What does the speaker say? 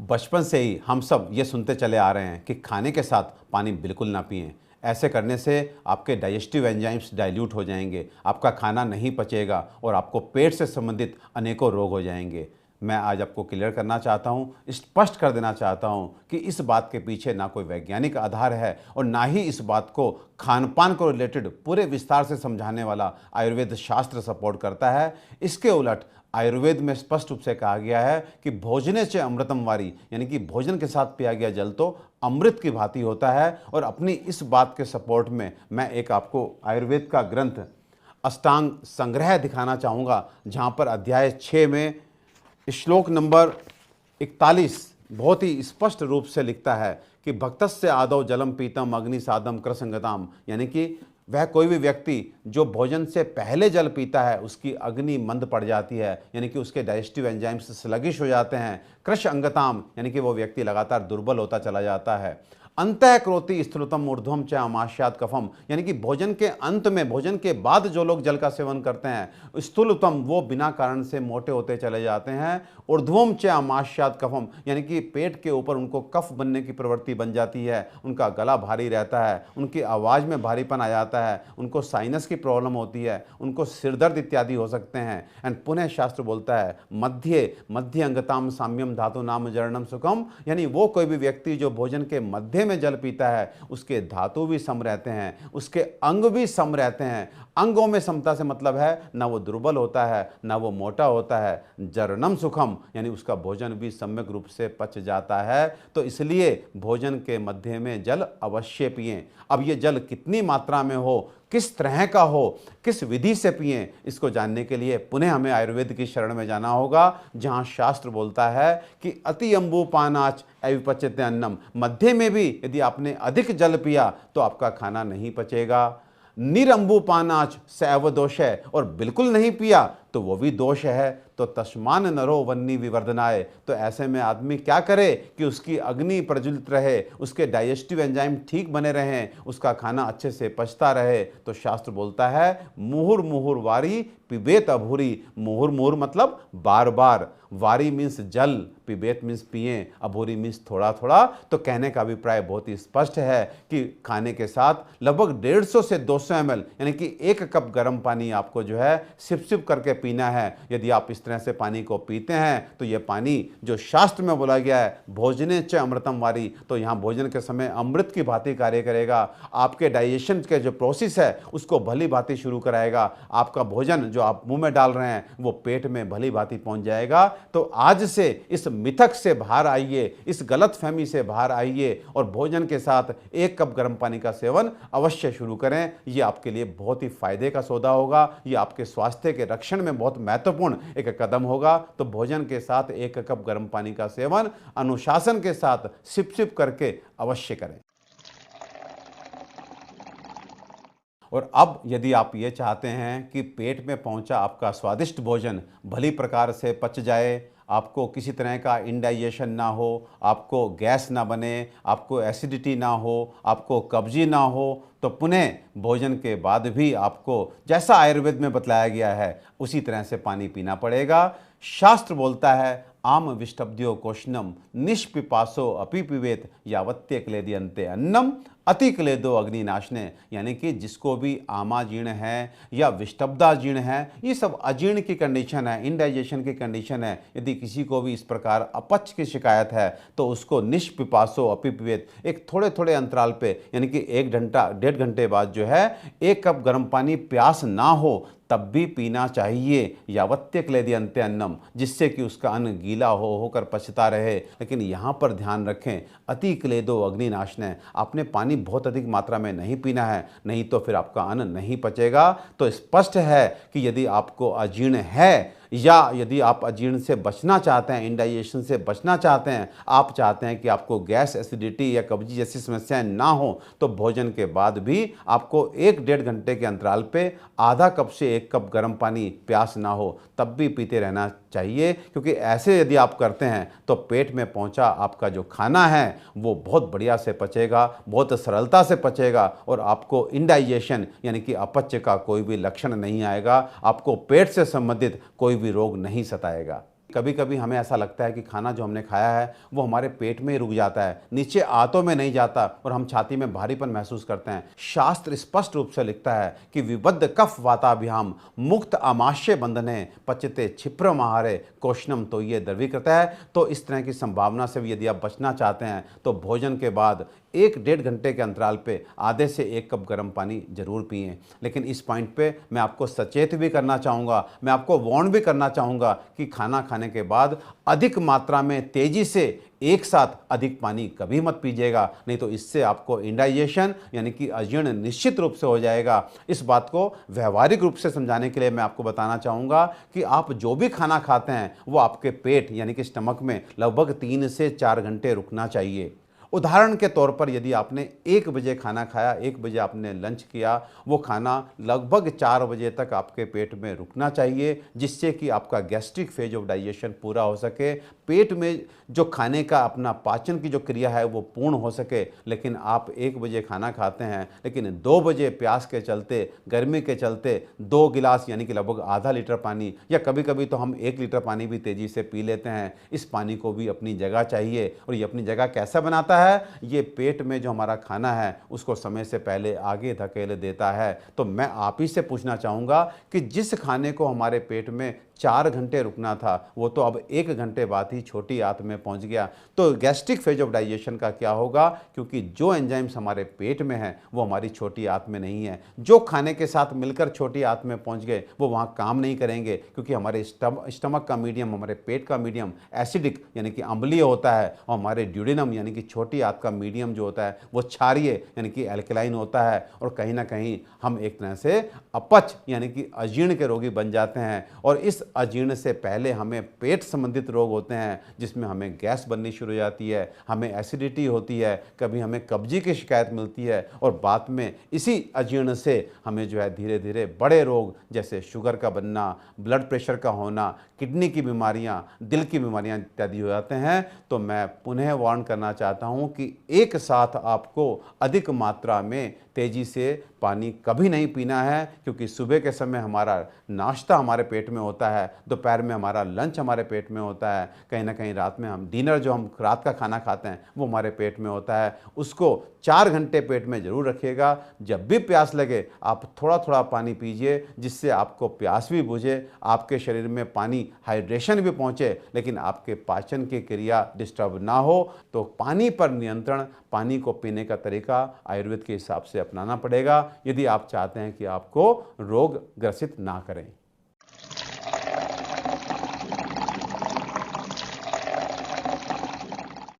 बचपन से ही हम सब ये सुनते चले आ रहे हैं कि खाने के साथ पानी बिल्कुल ना पिएं। ऐसे करने से आपके डाइजेस्टिव एंजाइम्स डाइल्यूट हो जाएंगे, आपका खाना नहीं पचेगा और आपको पेट से संबंधित अनेकों रोग हो जाएंगे। मैं आज आपको क्लियर करना चाहता हूँ, स्पष्ट कर देना चाहता हूँ कि इस बात के पीछे ना कोई वैज्ञानिक आधार है और ना ही इस बात को खान पान को रिलेटेड पूरे विस्तार से समझाने वाला आयुर्वेद शास्त्र सपोर्ट करता है। इसके उलट आयुर्वेद में स्पष्ट रूप से कहा गया है कि भोजने से अमृतम वारी, यानी कि भोजन के साथ पिया गया जल तो अमृत की भांति होता है। और अपनी इस बात के सपोर्ट में मैं एक आपको आयुर्वेद का ग्रंथ अष्टांग संग्रह दिखाना चाहूँगा, जहाँ पर अध्याय 6 में श्लोक नंबर 41 बहुत ही स्पष्ट रूप से लिखता है कि भक्तस्य आदौ जलम पीतम अग्नि साधम कृसंगताम, यानी कि वह कोई भी व्यक्ति जो भोजन से पहले जल पीता है उसकी अग्नि मंद पड़ जाती है, यानी कि उसके डाइजेस्टिव एंजाइम्स स्लगिश हो जाते हैं। कृश अंगताम, यानी कि वो व्यक्ति लगातार दुर्बल होता चला जाता है। अंतः क्रोति स्थूलतम ऊर्ध्वम च आमाश्यात कफम, यानी कि भोजन के अंत में, भोजन के बाद जो लोग जल का सेवन करते हैं स्थूलतम, वो बिना कारण से मोटे होते चले जाते हैं। ऊर्ध्वम च आमाश्यात कफम, यानी कि पेट के ऊपर उनको कफ बनने की प्रवृत्ति बन जाती है, उनका गला भारी रहता है, उनकी आवाज़ में भारीपन आ जाता है, उनको साइनस की प्रॉब्लम होती है, उनको सिरदर्द इत्यादि हो सकते हैं। एंड पुनः शास्त्र बोलता है मध्य अंगताम साम्यम धातु नाम जरणम सुखम, यानी वो कोई भी व्यक्ति जो भोजन के मध्य में जल पीता है उसके धातु भी सम रहते हैं, उसके अंग भी सम रहते हैं। अंगों में समता से मतलब है ना वो दुर्बल होता है ना वो मोटा होता है। जरणम सुखम, यानी उसका भोजन भी सम्यक रूप से पच जाता है। तो इसलिए भोजन के मध्य में जल अवश्य पिएं। अब ये जल कितनी मात्रा में हो, किस तरह का हो, किस विधि से पिएं, इसको जानने के लिए पुनः हमें आयुर्वेद की शरण में जाना होगा, जहां शास्त्र बोलता है कि अति अम्बु पानाच अविपच्यते अन्नम, मध्य में भी यदि आपने अधिक जल पिया तो आपका खाना नहीं पचेगा। निरंबु पानाच सैव दोष है, और बिल्कुल नहीं पिया तो वो भी दोष है। तो तस्मान नरो वन्नी विवर्धनाय, तो ऐसे में आदमी क्या करे कि उसकी अग्नि प्रज्वलित रहे, उसके डाइजेस्टिव एंजाइम ठीक बने रहें, उसका खाना अच्छे से पचता रहे। तो शास्त्र बोलता है मुहुर मुहुर वारी पिबेत अभूरी। मुहुर मुहुर मतलब बार बार, वारी मीन्स जल, पिबेत मीन्स पिए, अभूरी मीन्स थोड़ा थोड़ा। तो कहने का अभिप्राय बहुत ही स्पष्ट है कि खाने के साथ लगभग 150 से 200 ml, यानी कि 1 कप गर्म पानी आपको जो है सिप सिप करके पीना है। यदि आप इस तरह से पानी को पीते हैं तो यह पानी जो शास्त्र में बोला गया है भोजने च अमृतम वारी, तो यहाँ भोजन के समय अमृत की भांति कार्य करेगा। आपके डाइजेशन के जो प्रोसेस है उसको भली भांति शुरू कराएगा। आपका भोजन जो आप मुंह में डाल रहे हैं वो पेट में भली भांति पहुंच जाएगा। तो आज से इस मिथक से बाहर आइए, इस गलतफहमी से बाहर आइए और भोजन के साथ 1 कप गर्म पानी का सेवन अवश्य शुरू करें। ये आपके लिए बहुत ही फायदे का सौदा होगा, ये आपके स्वास्थ्य के रक्षण में बहुत महत्वपूर्ण एक कदम होगा। तो भोजन के साथ 1 कप गर्म पानी का सेवन अनुशासन के साथ सिप सिप करके अवश्य करें। और अब यदि आप ये चाहते हैं कि पेट में पहुंचा आपका स्वादिष्ट भोजन भली प्रकार से पच जाए, आपको किसी तरह का इंडाइजेशन ना हो, आपको गैस ना बने, आपको एसिडिटी ना हो, आपको कब्जी ना हो, तो पुनः भोजन के बाद भी आपको जैसा आयुर्वेद में बतलाया गया है उसी तरह से पानी पीना पड़ेगा। शास्त्र बोलता है आम विष्टब्द्यो कोष्णम निष्पिपासो अपि पिबेत यावत्य क्लेदयन्ते अन्नम अति क्लेदो अग्निनाशने, यानी कि जिसको भी आमाजीर्ण है या विष्टब्दाजीर्ण है, ये सब अजीर्ण की कंडीशन है, इंडाइजेशन की कंडीशन है। यदि किसी को भी इस प्रकार अपच की शिकायत है तो उसको निष्पिपासो अपि पिबेत, एक थोड़े थोड़े अंतराल पे, यानी कि 1 घंटा 1.5 घंटे बाद जो है 1 कप गर्म पानी, प्यास ना हो तब भी पीना चाहिए। यावत्य क्लेदयन्ते अन्नम, जिससे कि उसका अन्न गीला होकर पचता रहे। लेकिन यहाँ पर ध्यान रखें अति क्लेदो अग्निनाशने, आपने पानी बहुत अधिक मात्रा में नहीं पीना है, नहीं तो फिर आपका अन्न नहीं पचेगा। तो स्पष्ट है कि यदि आपको अजीर्ण है या यदि आप अजीर्ण से बचना चाहते हैं, इंडाइजेशन से बचना चाहते हैं, आप चाहते हैं कि आपको गैस, एसिडिटी या कब्जी जैसी समस्याएं ना हो, तो भोजन के बाद भी आपको 1-1.5 घंटे के अंतराल पे आधा कप से 1 कप गर्म पानी, प्यास ना हो तब भी पीते रहना चाहिए। क्योंकि ऐसे यदि आप करते हैं तो पेट में पहुंचा आपका जो खाना है वो बहुत बढ़िया से पचेगा, बहुत सरलता से पचेगा और आपको इंडाइजेशन यानी कि अपच का कोई भी लक्षण नहीं आएगा, आपको पेट से संबंधित कोई भी रोग नहीं सताएगा। कभी कभी हमें ऐसा लगता है कि खाना जो हमने खाया है वो हमारे पेट में ही रुक जाता है, नीचे आंतों में नहीं जाता और हम छाती में भारीपन महसूस करते हैं। शास्त्र स्पष्ट रूप से लिखता है कि विबद्ध कफ वाताभ्याम मुक्त आमाशय बंधने पचते क्षिप्रम आहारे कोशनम, तो ये द्रवीकृत है। तो इस तरह की संभावना से भी यदि आप बचना चाहते हैं तो भोजन के बाद 1-1.5 घंटे के अंतराल पे आधे से 1 कप गर्म पानी जरूर पिएं। लेकिन इस पॉइंट पे मैं आपको सचेत भी करना चाहूँगा, मैं आपको वार्न भी करना चाहूँगा कि खाना खाने के बाद अधिक मात्रा में तेज़ी से एक साथ अधिक पानी कभी मत पीजिएगा, नहीं तो इससे आपको इंडाइजेशन यानी कि अजीर्ण निश्चित रूप से हो जाएगा। इस बात को व्यवहारिक रूप से समझाने के लिए मैं आपको बताना चाहूँगा कि आप जो भी खाना खाते हैं वो आपके पेट यानी कि स्टमक में लगभग 3 से 4 घंटे रुकना चाहिए। उदाहरण के तौर पर यदि आपने 1 बजे खाना खाया, 1 बजे आपने लंच किया, वो खाना लगभग 4 बजे तक आपके पेट में रुकना चाहिए, जिससे कि आपका गैस्ट्रिक फेज ऑफ डाइजेशन पूरा हो सके, पेट में जो खाने का अपना पाचन की जो क्रिया है वो पूर्ण हो सके। लेकिन आप 1 बजे खाना खाते हैं लेकिन 2 बजे प्यास के चलते, गर्मी के चलते 2 गिलास यानी कि लगभग आधा लीटर पानी, या कभी कभी तो हम 1 लीटर पानी भी तेज़ी से पी लेते हैं। इस पानी को भी अपनी जगह चाहिए, और ये अपनी जगह कैसे बनाता है? ये पेट में जो हमारा खाना है उसको समय से पहले आगे धकेल देता है। तो मैं आप ही से पूछना चाहूँगा कि जिस खाने को हमारे पेट में 4 घंटे रुकना था वो तो अब 1 घंटे बाद ही छोटी आंत में पहुंच गया। तो गैस्ट्रिक फेज ऑफ डाइजेशन का क्या होगा? क्योंकि जो एंजाइम्स हमारे पेट में हैं वो हमारी छोटी आंत में नहीं है। जो खाने के साथ मिलकर छोटी आंत में पहुंच गए वो वहाँ काम नहीं करेंगे, क्योंकि हमारे स्टमक का मीडियम, हमारे पेट का मीडियम एसिडिक यानी कि अम्लीय होता है, और हमारे ड्यूडेनम यानी कि छोटी आंत का मीडियम जो होता है वो क्षारीय यानी कि एल्कलाइन होता है। और कहीं ना कहीं हम एक तरह से अपच यानी कि अजीर्ण के रोगी बन जाते हैं, और इस अजीर्ण से पहले हमें पेट संबंधित रोग होते हैं जिसमें हमें गैस बननी शुरू हो जाती है, हमें एसिडिटी होती है, कभी हमें कब्जी की शिकायत मिलती है, और बाद में इसी अजीर्ण से हमें जो है धीरे धीरे बड़े रोग जैसे शुगर का बनना, ब्लड प्रेशर का होना, किडनी की बीमारियां, दिल की बीमारियां इत्यादि हो जाते हैं। तो मैं पुनः वार्न करना चाहता हूं कि एक साथ आपको अधिक मात्रा में तेज़ी से पानी कभी नहीं पीना है, क्योंकि सुबह के समय हमारा नाश्ता हमारे पेट में होता है, दोपहर में हमारा लंच हमारे पेट में होता है, कहीं ना कहीं रात में हम डिनर जो हम रात का खाना खाते हैं वो हमारे पेट में होता है। उसको 4 घंटे पेट में ज़रूर रखिएगा। जब भी प्यास लगे आप थोड़ा थोड़ा पानी पीजिए, जिससे आपको प्यास भी बुझे, आपके शरीर में पानी हाइड्रेशन भी पहुँचे, लेकिन आपके पाचन की क्रिया डिस्टर्ब ना हो। तो पानी पर नियंत्रण, पानी को पीने का तरीका आयुर्वेद के हिसाब से अपनाना पड़ेगा यदि आप चाहते हैं कि आपको रोग ग्रसित ना करें।